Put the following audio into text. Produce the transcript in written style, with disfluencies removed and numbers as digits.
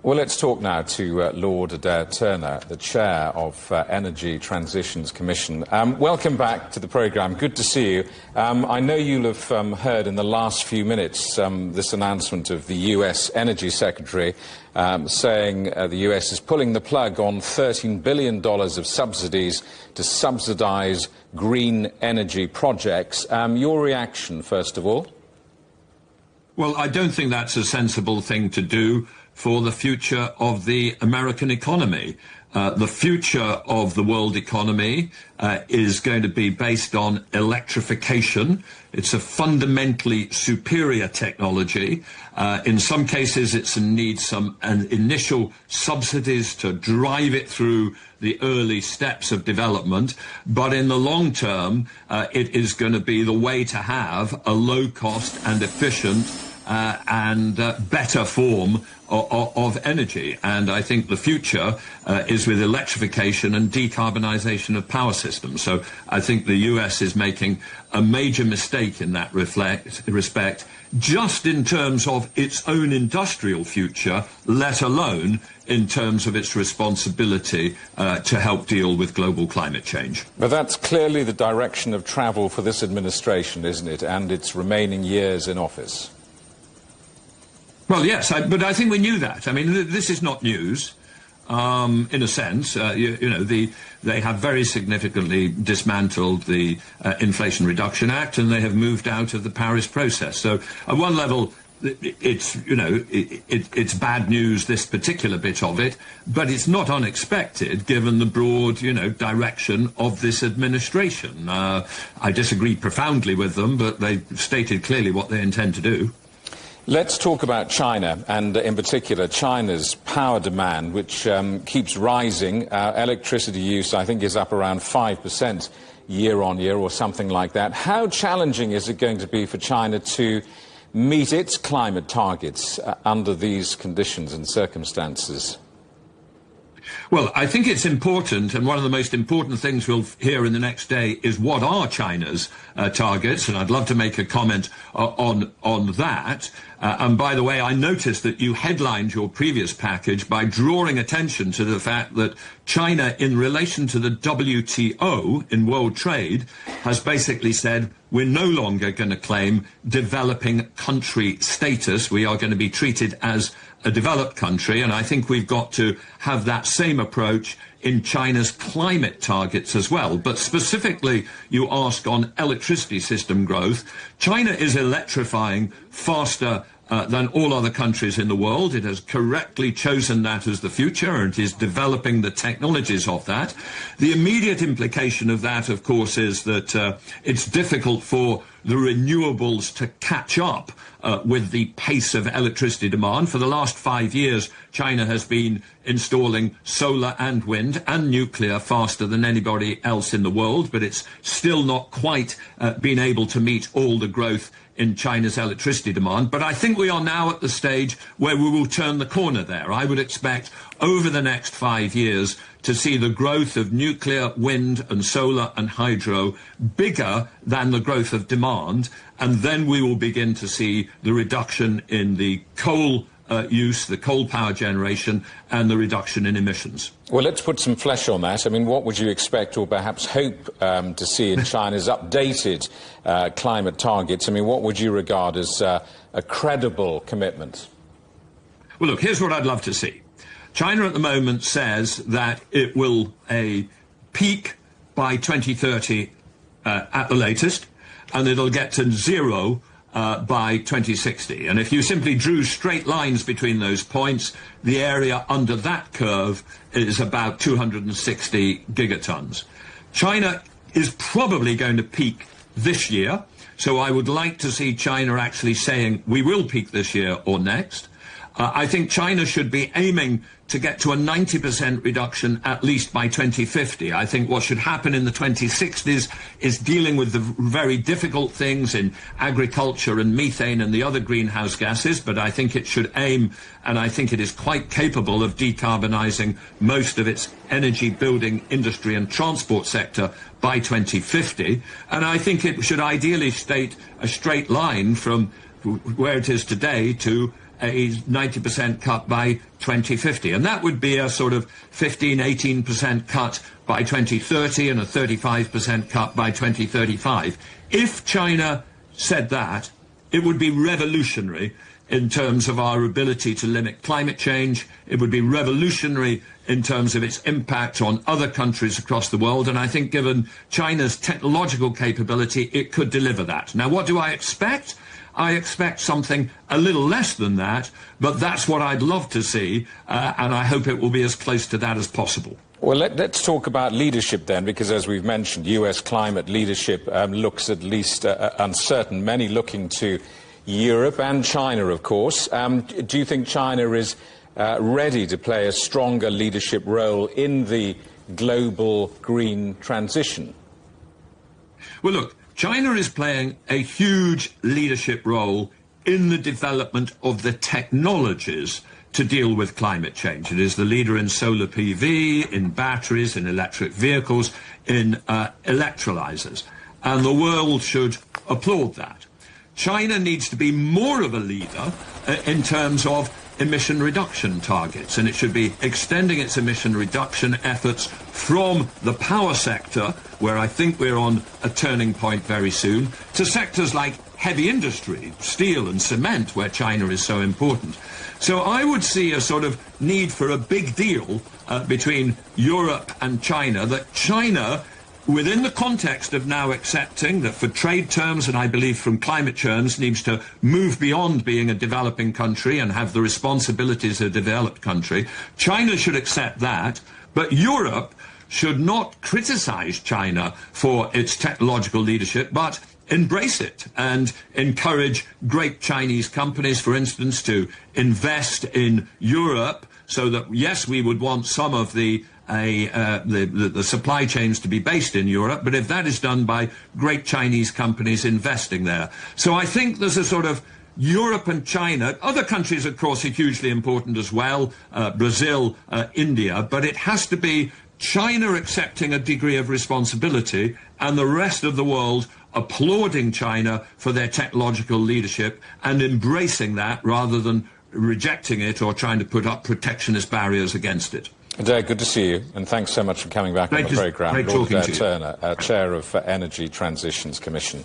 Well, let's talk now to Lord Adair Turner, the chair of Energy Transitions Commission. Welcome back to the programme. Good to see you. I know you'll have heard in the last few minutes this announcement of the US Energy Secretary saying the US is pulling the plug on $13 billion of subsidies to subsidise green energy projects. Your reaction, first of all? Well, I don't think that's a sensible thing to do for the future of the American economy. The future of the world economy is going to be based on electrification. It's a fundamentally superior technology. In some cases, it needs some initial subsidies to drive it through the early steps of development. But in the long term, it is going to be the way to have a low-cost and efficient and better form of energy. And I think the future is with electrification and decarbonisation of power systems. So I think the US is making a major mistake in that respect, just in terms of its own industrial future, let alone in terms of its responsibility to help deal with global climate change. But that's clearly the direction of travel for this administration, isn't it, and its remaining years in office? Well, yes, but I think we knew that. I mean, this is not news, in a sense. They have very significantly dismantled the Inflation Reduction Act, and they have moved out of the Paris process. So, at one level, it's bad news, this particular bit of it, but it's not unexpected given the broad, direction of this administration. I disagree profoundly with them, but they've stated clearly what they intend to do. Let's talk about China, and in particular China's power demand, which keeps rising. Electricity use, I think, is up around 5% year on year or something like that. How challenging is it going to be for China to meet its climate targets under these conditions and circumstances? Well, I think it's important, and one of the most important things we'll hear in the next day is what are China's targets, and I'd love to make a comment on that. And by the way, I noticed that you headlined your previous package by drawing attention to the fact that China, in relation to the WTO in world trade, has basically said we're no longer going to claim developing country status. We are going to be treated as a developed country, and I think we've got to have that same approach in China's climate targets as well. But specifically, you ask on electricity system growth. China is electrifying faster than all other countries in the world. It has correctly chosen that as the future, and it is developing the technologies of that. The immediate implication of that, of course, is that it's difficult for the renewables to catch up with the pace of electricity demand. For the last 5 years, China has been installing solar and wind and nuclear faster than anybody else in the world, but it's still not quite been able to meet all the growth in China's electricity demand. But I think we are now at the stage where we will turn the corner there. I would expect over the next 5 years to see the growth of nuclear, wind and solar and hydro bigger than the growth of demand, and then we will begin to see the reduction in the coal use, the coal power generation, and the reduction in emissions. Well, let's put some flesh on that. I mean, what would you expect or perhaps hope to see in China's updated climate targets? I mean, what would you regard as a credible commitment? Well, look, here's what I'd love to see. China at the moment says that it will peak by 2030 at the latest, and it'll get to zero by 2060. And if you simply drew straight lines between those points, the area under that curve is about 260 gigatons. China is probably going to peak this year, so I would like to see China actually saying we will peak this year or next. I think China should be aiming to get to a 90% reduction at least by 2050. I think what should happen in the 2060s is dealing with the very difficult things in agriculture and methane and the other greenhouse gases, but I think it should aim, and I think it is quite capable of decarbonising most of its energy, building, industry and transport sector by 2050. And I think it should ideally state a straight line from where it is today to a 90% cut by 2050. And that would be a sort of 15–18% cut by 2030 and a 35% cut by 2035. If China said that, it would be revolutionary in terms of our ability to limit climate change. It would be revolutionary in terms of its impact on other countries across the world. And I think given China's technological capability, it could deliver that. Now, what do I expect? I expect something a little less than that, but that's what I'd love to see, and I hope it will be as close to that as possible. Well, let's talk about leadership then, because as we've mentioned, US climate leadership looks at least uncertain, many looking to Europe and China, of course. Do you think China is ready to play a stronger leadership role in the global green transition? Well, look, China is playing a huge leadership role in the development of the technologies to deal with climate change. It is the leader in solar PV, in batteries, in electric vehicles, in electrolyzers. And the world should applaud that. China needs to be more of a leader in terms of emission reduction targets, and it should be extending its emission reduction efforts from the power sector, where I think we're on a turning point very soon, to sectors like heavy industry, steel and cement, where China is so important. So I would see a sort of need for a big deal between Europe and China, that China, within the context of now accepting that for trade terms, and I believe from climate terms, needs to move beyond being a developing country and have the responsibilities of a developed country, China should accept that, but Europe should not criticize China for its technological leadership, but embrace it and encourage great Chinese companies, for instance, to invest in Europe, so that, yes, we would want some of the supply chains to be based in Europe, but if that is done by great Chinese companies investing there. So I think there's a sort of Europe and China. Other countries, of course, are hugely important as well, Brazil, India, but it has to be China accepting a degree of responsibility and the rest of the world applauding China for their technological leadership and embracing that rather than rejecting it or trying to put up protectionist barriers against it. Adair, good to see you, and thanks so much for coming back on the programme. Great talking to you. Adair Turner, Chair of Energy Transitions Commission.